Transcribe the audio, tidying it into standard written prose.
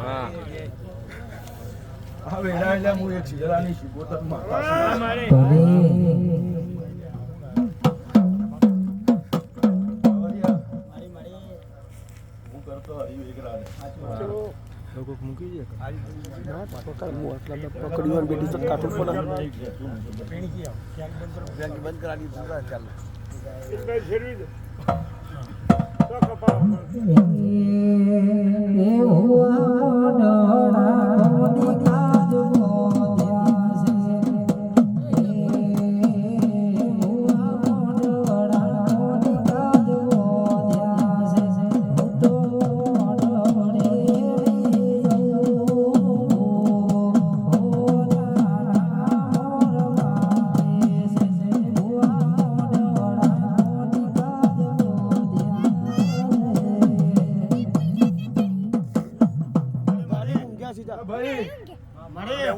હા વેડાયેલા હું એક શિજરાની શિકોતરમાં હું કરતો હરી વેગરા લોકો મૂકી દે પકડીઓ બેટી તો કાઠું પડે બંધ કરાવી ચાલો ભાઈ મારે